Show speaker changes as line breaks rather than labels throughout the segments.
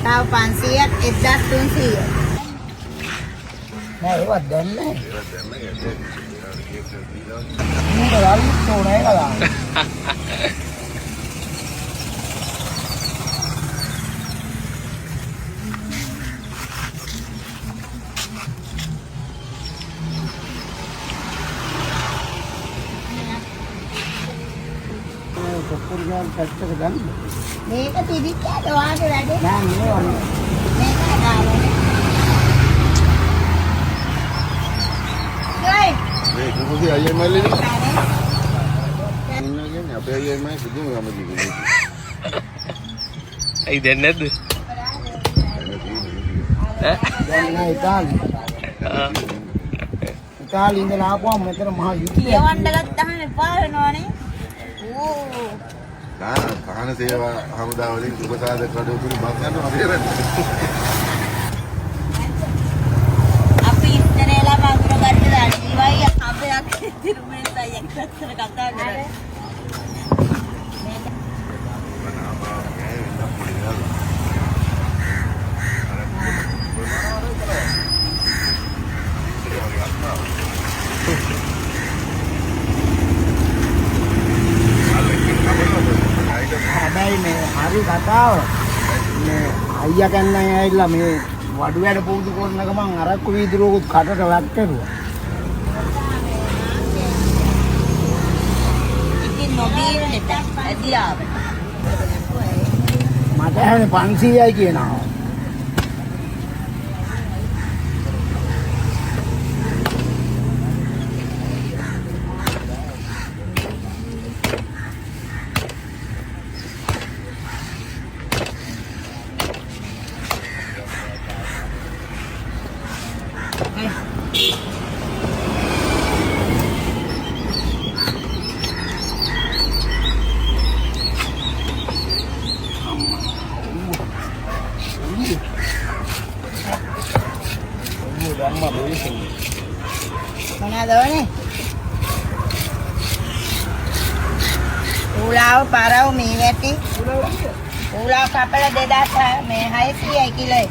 Tao 500ක් 1300.
නෑ ඒවත් දැන් නෑ. මේක වල්ලිත් ඕනේ කලා. කොප්පුරියන් පැත්තට ගන්න.
මේක තිබිච්චාද වාගේ වැඩේ?
නෑ මේ වගේ.
මේක දාලා. ගයි.
මේ කුකුසි අයියා මල්ලේ නේ. ඉන්නගෙන අපේ අයියා මයි සුදුම ගමදී කියන්නේ.
ඇයි දෙන්නේ නැද්ද?
දැන් නෑ ඉතාලි. ඉතාලි ඉඳලා ආපුවම මෙතන මහා යුද්ධයක්.
යවන්න ගත්තාම එපා වෙනවනේ. ඕ.
කාන සේවා හමුදාවලින් උපසාදක කඩවතුරු බස් ගන්න අපේ රට.
අපි ඉස්සරේලා වගුරු ගන්න දාන්නේ අපේ තිරුමෙන් අයියක් පැත්තට කතා කරා.
හැබැයි මේ හරි කතාව මේ අයියා කන්නන් ඇවිල්ලා මේ වඩු වැඩ පුරුදු කරන ගමන් අරක්කු වීදුරුවකුත් කටට වක් කරුවා.
ඉතින් නොබීන්නට ඇදියාවට.
මට හැනේ 500යි කියනවා.
මොනවද ඕනේ? උලාව පරව මේ වැටි. උලාව කපල 2000 මේ 600යි කිලෝයි.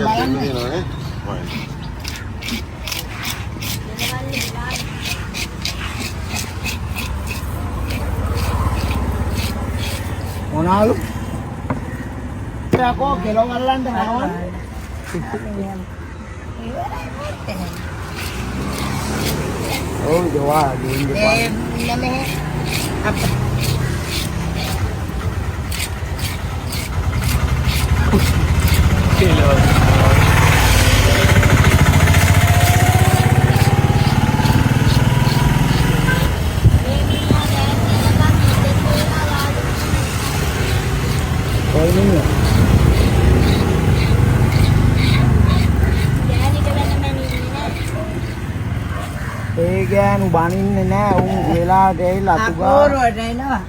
බලන්න.
මොනාලු? යකෝ කෙලෝ ගල්ලන්න නෑ. ඔව් දවා දෙන්න
නමේ අප
ඒ ගෑනු බනින්නේ නෑ උන් වෙලාවට ඇවිල්ලා අතු ගා.
අපෝරුවට එනවා.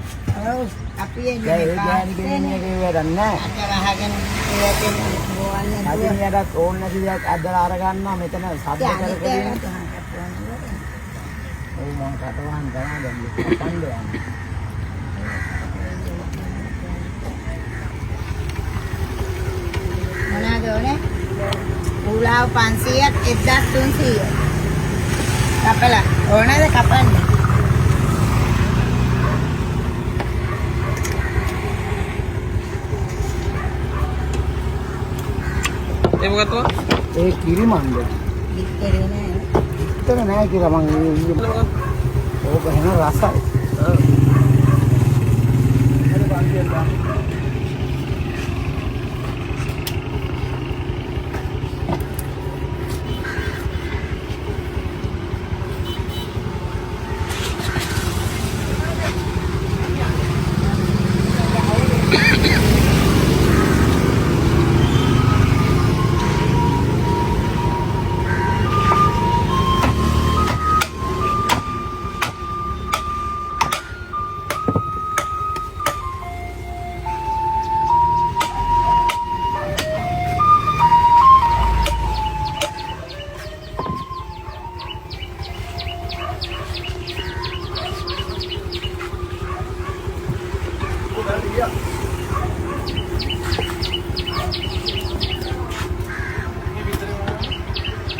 ඔව් අපි එන්නේ.
ඒ ගෑනු ගෙනින්නේ වැඩක් නෑ.
අද වහගෙන ඉවතෙන් බෝවන්නේ.
අදිනියටත් ඕන නැති දෙයක් අදලා අර ගන්නවා මෙතන සද්ද කර කර ඉන්න. ඔව් මම කටවහන් කරා දැන් කපන්න යන්නේ.
මොනවද ඕනේ? උලාව 500ක් 1300. කපලා ඕනද කපන්න?
ඒ මොකක්ද?
ඒ කිරිමන්ද.
විතරේ නෑ.
විතර නෑ කියලා මං ඊයේ ඕක වෙන රසයි. හරි බන්දියෙන් දාන්න.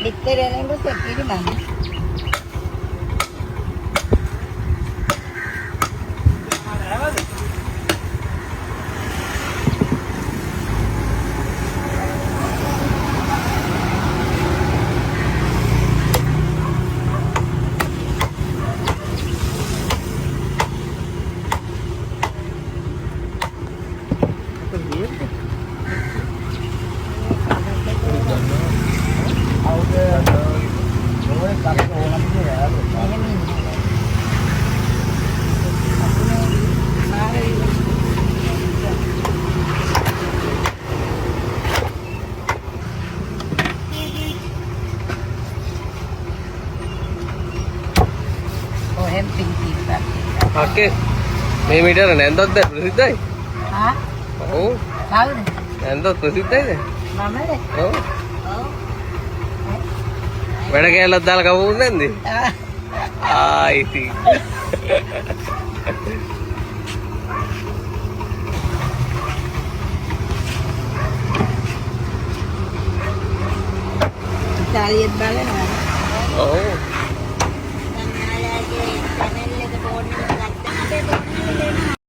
ඉතරෙන්ම සෙපිරි මම.
Oke. මේ මීටර නැන්දොත් දැන් ප්‍රසිද්ධයි.
ආ?
ඔව්.
කවුද?
නැන්දොත් ප්‍රසිද්ධයිද?
මමද?
ඔව්.
ඔව්.
වැඩ කැලක් දාලා කවුරුත් නැන්ද? ඉතින්.
ඉතාලියෙත් බලනවා.
ඔව්.
දැන් යාළුවාගේ channel එක ෆෝන් එක ගත්තා. අපේ ෆෝන් එකේ